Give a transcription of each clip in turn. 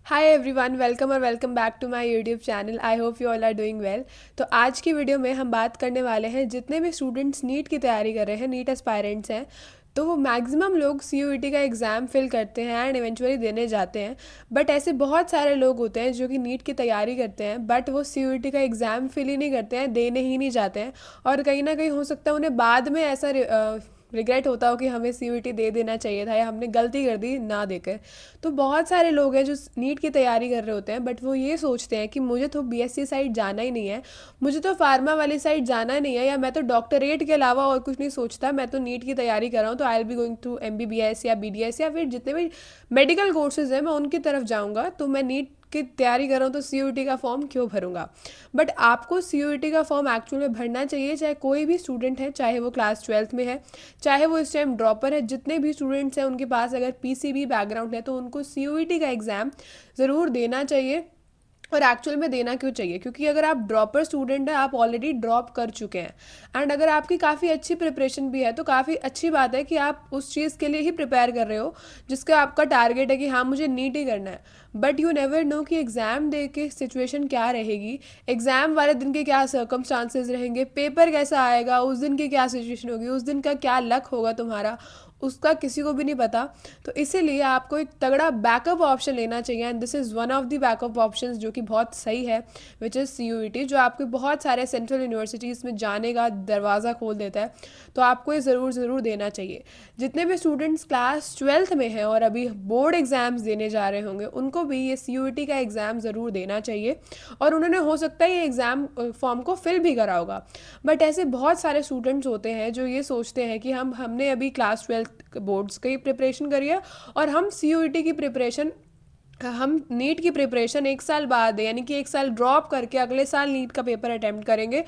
हाय everyone, welcome और welcome back to my YouTube channel. I hope you all are doing well. तो आज की video में हम बात करने वाले हैं जितने भी स्टूडेंट्स नीट की तैयारी कर रहे हैं, नीट एस्पायरेंट्स हैं, तो वो मैक्सिमम लोग सीयूईटी का एग्ज़ाम फिल करते हैं एंड इवेंचुअली देने जाते हैं। बट ऐसे बहुत सारे लोग होते हैं जो कि नीट की तैयारी करते हैं बट वो सीयूईटी का एग्ज़ाम फिल ही नहीं करते हैं, देने ही नहीं जाते हैं। और कहीं ना कहीं हो सकता है उन्हें बाद में ऐसा रिग्रेट होता हो कि हमें सीयूईटी दे देना चाहिए था या हमने गलती कर दी ना देकर। तो बहुत सारे लोग हैं जो नीट की तैयारी कर रहे होते हैं बट वो ये सोचते हैं कि मुझे तो बीएससी साइड जाना ही नहीं है, मुझे तो फार्मा वाली साइड जाना नहीं है, या मैं तो डॉक्टरेट के अलावा और कुछ नहीं सोचता, मैं तो नीट की तैयारी कर रहा हूँ तो I will be going to MBBS या बीडीएस या फिर जितने भी मेडिकल कोर्सेज हैं मैं उनकी तरफ जाऊँगा। तो मैं नीट की तैयारी कर रहा हूँ तो सीयूईटी का फॉर्म क्यों भरूंगा। बट आपको सीयूईटी का फॉर्म एक्चुअली में भरना चाहिए, चाहे कोई भी स्टूडेंट है, चाहे वो क्लास 12th में है, चाहे वो इस टाइम ड्रॉपर है। जितने भी स्टूडेंट्स हैं उनके पास अगर पीसीबी बैकग्राउंड है तो उनको सीयूईटी का एग्ज़ाम ज़रूर देना चाहिए। और एक्चुअल में देना क्यों चाहिए, क्योंकि अगर आप ड्रॉपर स्टूडेंट हैं, आप ऑलरेडी ड्रॉप कर चुके हैं एंड अगर आपकी काफ़ी अच्छी प्रिपरेशन भी है तो काफ़ी अच्छी बात है कि आप उस चीज़ के लिए ही प्रिपेयर कर रहे हो जिसका आपका टारगेट है कि हाँ मुझे नीट ही करना है। बट यू नेवर नो कि एग्ज़ाम दे के सिचुएशन क्या रहेगी, एग्ज़ाम वाले दिन के क्या सर्कमस्टांसेस रहेंगे, पेपर कैसा आएगा, उस दिन की क्या सिचुएशन होगी, उस दिन का क्या लक होगा तुम्हारा, उसका किसी को भी नहीं पता। तो इसीलिए आपको एक तगड़ा बैकअप ऑप्शन लेना चाहिए and this is one of the backup options जो कि बहुत सही है, विच इज़ सीयूईटी, जो आपको बहुत सारे सेंट्रल यूनिवर्सिटीज़ में जाने का दरवाज़ा खोल देता है। तो आपको ये ज़रूर ज़रूर देना चाहिए। जितने भी स्टूडेंट्स क्लास 12th में हैं और अभी बोर्ड एग्ज़ाम्स देने जा रहे होंगे उनको भी ये सीयूईटी का एग्ज़ाम ज़रूर देना चाहिए और उन्होंने हो सकता है ये एग्ज़ाम फॉर्म को फिल भी करा होगा। बट ऐसे बहुत सारे स्टूडेंट्स होते हैं जो ये सोचते हैं कि हमने अभी क्लास 12th बोर्ड्स की प्रिपरेशन करी है और हम सीयूईटी की प्रिपरेशन, हम नीट की प्रिपरेशन एक साल बाद, यानी कि एक साल ड्रॉप करके अगले साल नीट का पेपर अटैम्प्ट करेंगे।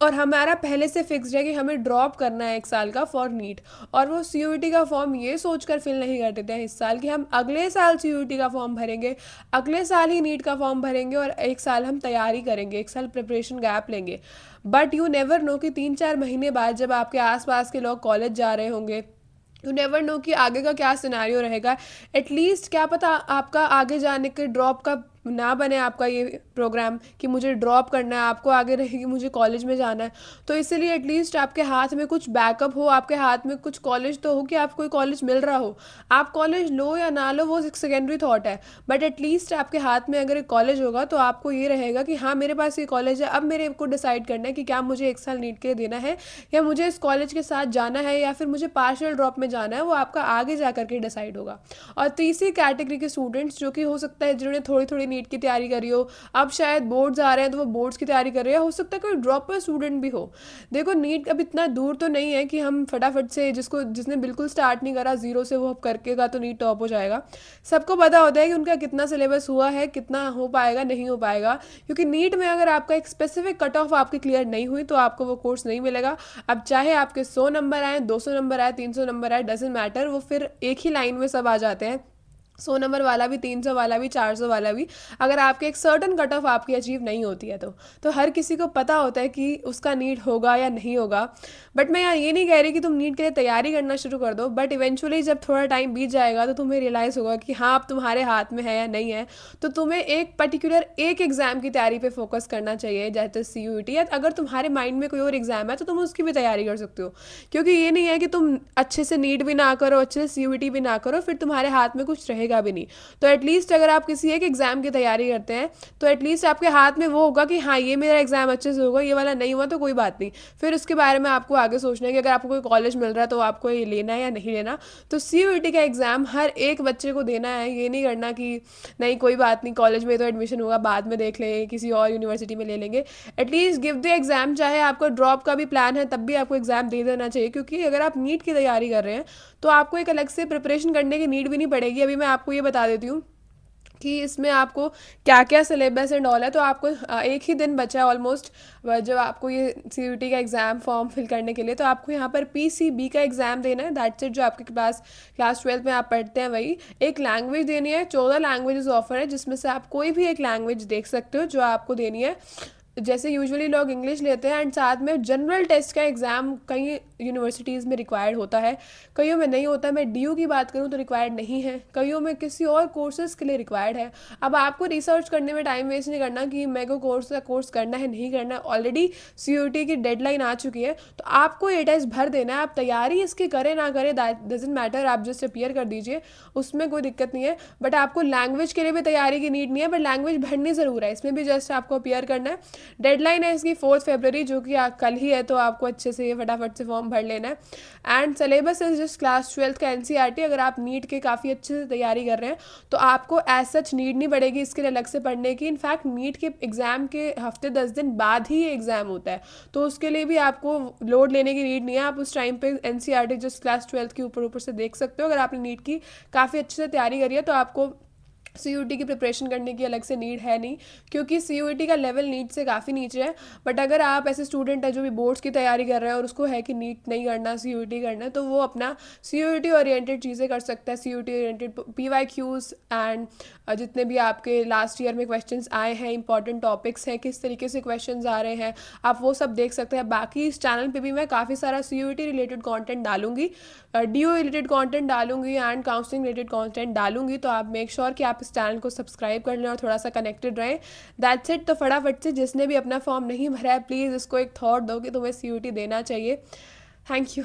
और हमारा पहले से फिक्स्ड है कि हमें ड्रॉप करना है एक साल का फॉर नीट। और वो सीयूईटी का फॉर्म ये सोचकर फिल नहीं कर देते हैं इस साल कि हम अगले साल सीयूईटी का फॉर्म भरेंगे, अगले साल ही नीट का फॉर्म भरेंगे और एक साल हम तैयारी करेंगे, एक साल प्रिपरेशन गैप लेंगे। बट यू नेवर नो कि 3-4 महीने बाद जब आपके आसपास के लोग कॉलेज जा रहे होंगे, यू नेवर नो कि आगे का क्या सिनेरियो रहेगा। एटलीस्ट क्या पता आपका आगे जाने के ड्रॉप का ना बने आपका ये प्रोग्राम कि मुझे ड्रॉप करना है, आपको आगे रहेगी मुझे कॉलेज में जाना है। तो इसीलिए एटलीस्ट आपके हाथ में कुछ बैकअप हो, आपके हाथ में कुछ कॉलेज तो हो कि आपको कोई कॉलेज मिल रहा हो। आप कॉलेज लो या ना लो वो एक सेकेंडरी थॉट है, बट एटलीस्ट आपके हाथ में अगर एक कॉलेज होगा तो आपको ये रहेगा कि हाँ मेरे पास ये कॉलेज है, अब मेरे को डिसाइड करना है कि क्या मुझे एक साल नीट के लिए देना है या मुझे इस कॉलेज के साथ जाना है या फिर मुझे पार्शियल ड्रॉप में जाना है, वो आपका आगे जा करके डिसाइड होगा। और तीसरी कैटेगरी के स्टूडेंट्स जो कि हो सकता है जिन्होंने थोड़ी थोड़ी नीट की तैयारी करी हो, अब शायद बोर्ड्स आ रहे हैं तो वो बोर्ड्स की तैयारी कर रहे हैं, हो सकता है कोई ड्रॉपर स्टूडेंट भी हो। देखो नीट अब इतना दूर तो नहीं है कि हम फटाफट से, जिसने बिल्कुल स्टार्ट नहीं करा जीरो से, वो करके का तो नीट टॉप हो जाएगा। सबको पता होता है कि उनका कितना सिलेबस हुआ है, कितना हो पाएगा नहीं हो पाएगा, क्योंकि नीट में अगर आपका एक स्पेसिफिक कट ऑफ आपकी क्लियर नहीं हुई तो आपको वो कोर्स नहीं मिलेगा। अब चाहे आपके 100 नंबर आए, 200 नंबर आए, 300 नंबर आए, डजेंट मैटर, वो फिर एक ही लाइन में सब आ जाते हैं। 100 नंबर वाला भी, 300 वाला भी, 400 वाला भी, अगर आपके एक सर्टन कट ऑफ आपकी अचीव नहीं होती है तो हर किसी को पता होता है कि उसका नीट होगा या नहीं होगा। बट मैं यहाँ ये नहीं कह रही कि तुम नीट के लिए तैयारी करना शुरू कर दो, बट इवेंचुअली जब थोड़ा टाइम बीत जाएगा तो तुम्हें रियलाइज़ होगा कि हाँ अब तुम्हारे हाथ में है या नहीं है। तो तुम्हें एक पर्टिकुलर एक एग्ज़ाम की तैयारी पे फोकस करना चाहिए, जैसे सीयूईटी, या अगर तुम्हारे माइंड में कोई और एग्ज़ाम है तो तुम उसकी भी तैयारी कर सकते हो। क्योंकि ये नहीं है कि तुम अच्छे से नीट भी ना करो, अच्छे से सीयूईटी भी ना करो, फिर तुम्हारे हाथ में कुछ रहेगा भी नहीं। तो एटलीस्ट अगर आप किसी एक एग्ज़ाम की तैयारी करते हैं तो एटलीस्ट आपके हाथ में वो होगा कि हाँ ये मेरा एग्ज़ाम अच्छे से होगा, ये वाला नहीं हुआ तो कोई बात नहीं, फिर उसके बारे में आपको आगे सोचना है कि अगर आपको कोई कॉलेज मिल रहा है तो आपको ये लेना है या नहीं लेना। तो सीयूईटी का एग्ज़ाम हर एक बच्चे को देना है, ये नहीं करना कि नहीं कोई बात नहीं कॉलेज में तो एडमिशन होगा बाद में देख लेंगे, किसी और यूनिवर्सिटी में ले लेंगे। एटलीस्ट गिव द एग्ज़ाम, चाहे आपको ड्रॉप का भी प्लान है तब भी आपको एग्ज़ाम दे देना चाहिए, क्योंकि अगर आप नीट की तैयारी कर रहे हैं तो आपको एक अलग से प्रिपरेशन करने की नीड भी नहीं पड़ेगी। अभी मैं आपको ये बता देती हूँ कि इसमें आपको क्या क्या सिलेबस एंड ऑल है। तो आपको एक ही दिन बचा है ऑलमोस्ट जब आपको ये सीयूईटी का एग्ज़ाम फॉर्म फिल करने के लिए। तो आपको यहाँ पर पीसीबी का एग्ज़ाम देना है, दैट्स इट, जो आपके पास क्लास 12th में आप पढ़ते हैं वही। एक लैंग्वेज देनी है, 14 लैंग्वेजेस ऑफर है जिसमें से आप कोई भी एक लैंग्वेज देख सकते हो जो आपको देनी है। जैसे यूजुअली लोग इंग्लिश लेते हैं एंड साथ में जनरल टेस्ट का एग्ज़ाम कई यूनिवर्सिटीज़ में रिक्वायर्ड होता है, कईयों में नहीं होता। मैं डीयू की बात करूँ तो रिक्वायर्ड नहीं है, कईयों में किसी और कोर्सेज़ के लिए रिक्वायर्ड है। अब आपको रिसर्च करने में टाइम वेस्ट नहीं करना कि मेरे को कोर्स करना है नहीं करना है, ऑलरेडी सीयूईटी की डेडलाइन आ चुकी है, तो आपको ये टेस्ट भर देना है। आप तैयारी इसकी करें ना करें दैट डजेंट मैटर, आप जस्ट अपियर कर दीजिए, उसमें कोई दिक्कत नहीं है। बट आपको लैंग्वेज के लिए भी तैयारी की नीड नहीं है, बट लैंग्वेज भरनी ज़रूर है, इसमें भी जस्ट आपको अपियर करना है। डेडलाइन है इसकी 4 फरवरी, जो कि कल ही है, तो आपको अच्छे से ये फटाफट से फॉर्म भर लेना है। And syllabus is just class 12 का एनसीईआरटी। अगर आप नीट के काफ़ी अच्छे से तैयारी कर रहे हैं तो आपको एज सच नीड नहीं पड़ेगी इसके लिए अलग से पढ़ने की। इनफैक्ट नीट के एग्ज़ाम के हफ्ते 10 दिन बाद ही ये एग्ज़ाम होता है, तो उसके लिए भी आपको लोड लेने की नीड नहीं है। आप उस टाइम पे एनसीईआरटी जस्ट क्लास 12 के ऊपर ऊपर से देख सकते हो। अगर आपने नीट की काफ़ी अच्छे से तैयारी करी है तो आपको सीयूईटी की प्रिपरेशन करने की अलग से नीड है नहीं, क्योंकि सीयूईटी का लेवल नीट से काफ़ी नीचे है। बट अगर आप ऐसे स्टूडेंट हैं जो भी बोर्ड्स की तैयारी कर रहे हैं और उसको है कि नीट नहीं करना सीयूईटी करना है, तो वो अपना सीयूईटी ओरिएंटेड चीज़ें कर सकता है। सीयूईटी ओरिएंटेड पीवाईक्यूज़ एंड जितने भी आपके लास्ट ईयर में क्वेश्चंस आए हैं, इंपॉर्टेंट टॉपिक्स हैं, किस तरीके से क्वेश्चंस आ रहे हैं, आप वो सब देख सकते हैं। बाकी इस चैनल पे भी मैं काफ़ी सारा सीयूईटी रिलेटेड कंटेंट डालूंगी, डीओ रिलेटेड कंटेंट डालूंगी एंड काउंसलिंग रिलेटेड कंटेंट डालूंगी। तो आप मेक श्योर कि आप इस चैनल को सब्सक्राइब कर लें और थोड़ा सा कनेक्टेड रहें। That's it. तो फटाफट से जिसने भी अपना फॉर्म नहीं भरा है प्लीज़ इसको एक थॉट दो कि तुम्हें सीयूईटी देना चाहिए। Thank you.